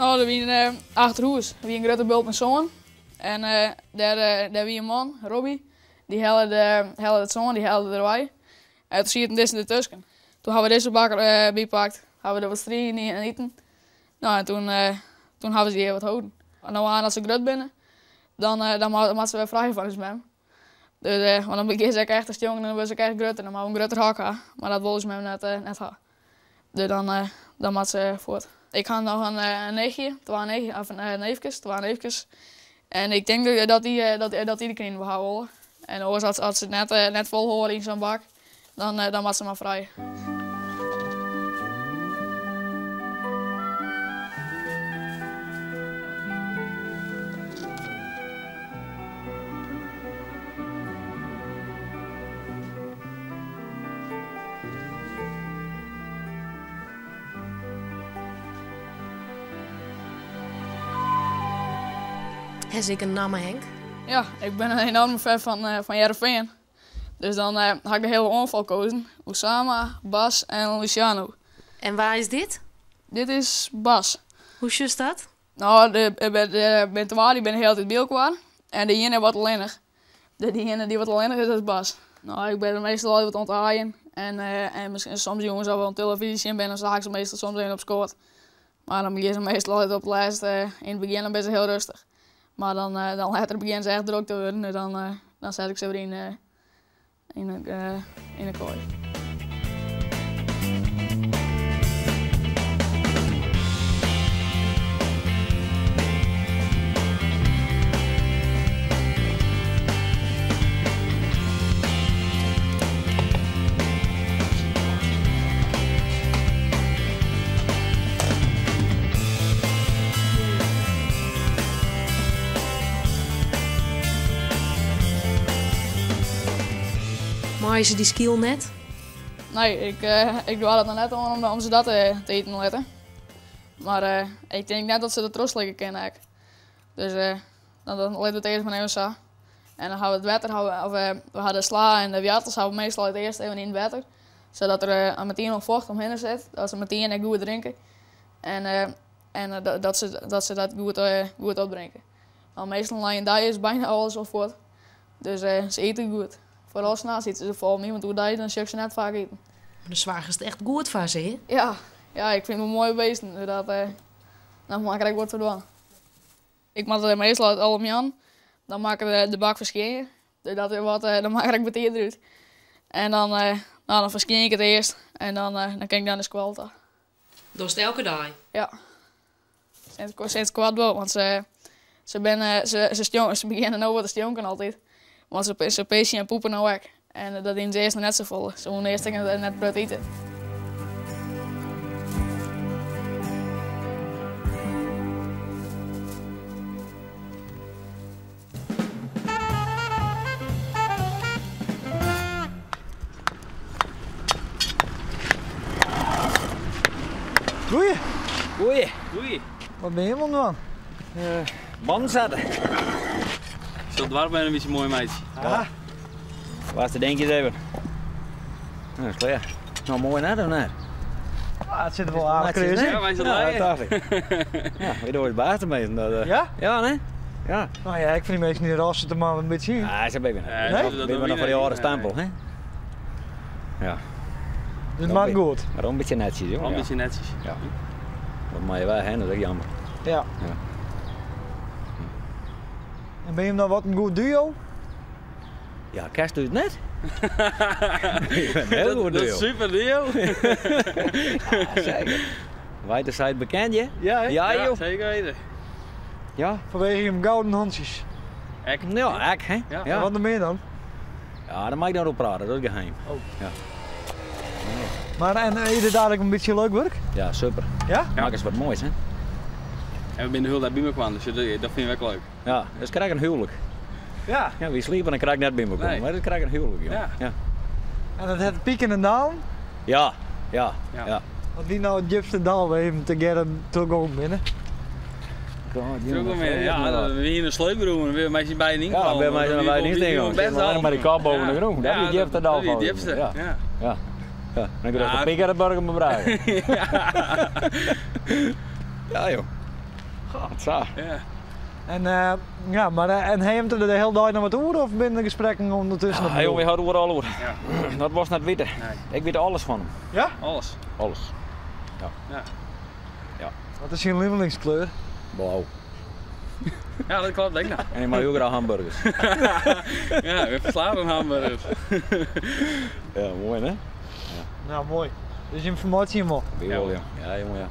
Nou, er was achterhuis. Er was een grote bult met zoon. En daar was een man, Robbie. Die helde het zoon, die helde erbij. En toen zie je het deze ertussen. Toen hebben we deze bakker bijgepakt. Hebben we er wat strien in en eten. Nou, en toen hebben ze die wat houden. En nou als ze groot binnen, dan moeten ze weer vrij van ons met hem. Dus, want dan begin ik echt als jongen en dan was ik echt groot en dan moet ik een groter hakken. Maar dat wilden ze met hem net gaan. Dus dan moet ze voort. Ik had nog een neefje, twee neefjes. En ik denk dat die de knieën wil houden. En als ze het net vol horen in zo'n bak, dan moet ze maar vrij. Heb ik een naam, Henk? Ja, ik ben een enorme fan van Heerenveen. Dus dan had ik de hele aanval gekozen. Oussama, Bas en Luciano. En waar is dit? Dit is Bas. Hoe is dat? Nou, ben de hele tijd beelkwaar. En de ene wat alleenig. Die wat alleenig is, dat is Bas. Nou, ik ben er meestal altijd wat aan het haaien. En misschien soms jongens al wel op televisie zien ben, dan zag ik ze meestal soms even op scoort. Maar dan begin ze meestal altijd op de lijst. In het begin dan ben ze heel rustig. Maar dan later begin ze echt druk te worden. En dan zet ik ze weer in een kooi. Maar is die skill net? Nee, ik doe dat nog net om ze dat te eten letten. Maar ik denk net dat ze de trostelijke kennen. Dus dan letten we het eerst maar even zo. En dan gaan we het water, we hadden sla en de wiatels houden we meestal het eerst even in het water. Zodat er meteen nog vocht omheen zit, dat ze meteen echt goed drinken. En dat ze dat goed opdrinken. Maar meestal na een dag is bijna alles al voort. Dus ze eten goed. Vooral s'nachts zitten ze vol mee, want hoe dat dan zou ik ze net vaak eten. De zwager is echt goed van ze, hè? Ja, ik vind het een mooie beesten. Dat maak ik wat voor. Ik maak het meestal al om Jan. Dan maak ik de bak verschijnen. Dan maak ik meteen eruit. En dan verschijn ik het eerst. En dan kan ik naar de squalta. Dat is het elke dag? Ja. Sinds kwart wel, want ze beginnen nou wat te stonken altijd. Want ze peesje en poepen nou weg. En dat in ze eerst nog net zo vol. Ze moeten eerst net brood eten. Goeie. Goeie. Wat ben je helemaal aan? Banden zetten. Zo dwars ben een beetje mooi meisje. Ja. Waar is de denkjes even? Nou, dat is klaar. Nou, mooi net of net? Ah, het zit er wel aardig in. Ja, wij zijn Ja, blij. dacht ik. Ja, weet je ooit baas ermee? Ja? Ja, nee? Ja. Nou ja, ik vind die mensen niet rassen te maar een beetje zien. Ah, ze ben Nee? nog. Ben nog voor de jaren stempel, hè? Ja. Dus het maakt goed. Maar ook een beetje netjes, joh. Al een beetje netjes. Ja. Wat mag je weg, hè? Dat is echt jammer. Ja. Ja. En ben je nou wat een goed duo? Ja, kerst doet het net. Je bent een heel goed Dat duo. is super duo. Ja, zeker. Wijte zijt bekend, je? Ja, hè? Ja, joh. zeker weten. Ja. Vanwege hem gouden handjes. Ek. Ja, ek, hè? Ja. Ja. Wat dan ben je dan? Ja, daar mag ik dan op praten, dat is geheim. Oh. Ja. Maar en is het dadelijk een beetje leuk werk? Ja, super. Ja? Maak eens wat moois, hè? En we zijn de hele dag bij me kwamen, dus dat vind ik wel leuk. Ja, dus krijg ik een huwelijk. Ja. Ja, wie sliepen en krijg ik net bij me komen, Nee. maar dat krijg ik een huwelijk, joh. Ja. Ja. En het heeft pieken en dalen. Ja, ja, Ja. ja. Want die nou het diepste dal even te gerren terug ook binnen. Terug wel meer. Ja, we hier in een sleupbroer en weer meisje bij een Ja, ingevallen. bij mij zijn wij niet tegen. Best wel. Maar die kop boven de grond, dat is die diepste dal Dat is van. die diepste, Ja, ja. ja. Ja, dan krijg je Ja. de pik aan de burger me vragen. Ja, joh. God, zo. Ja. En, ja, maar en hij hem er de hele dag nog wat over of binnen de gesprekken ondertussen? Ja, jongen, we hadden er al over. Ja. Dat was net weten. Nee. Ik weet alles van hem. Ja? Alles. Alles. Ja. Wat is je lievelingskleur? Blauw. Ja, dat klopt, denk ik nou. En ik mag heel graag hamburgers. Ja, we verslaven hamburgers. Ja, mooi hè? Nou, mooi. Dus informatie hem al. Ja, jongen, ja.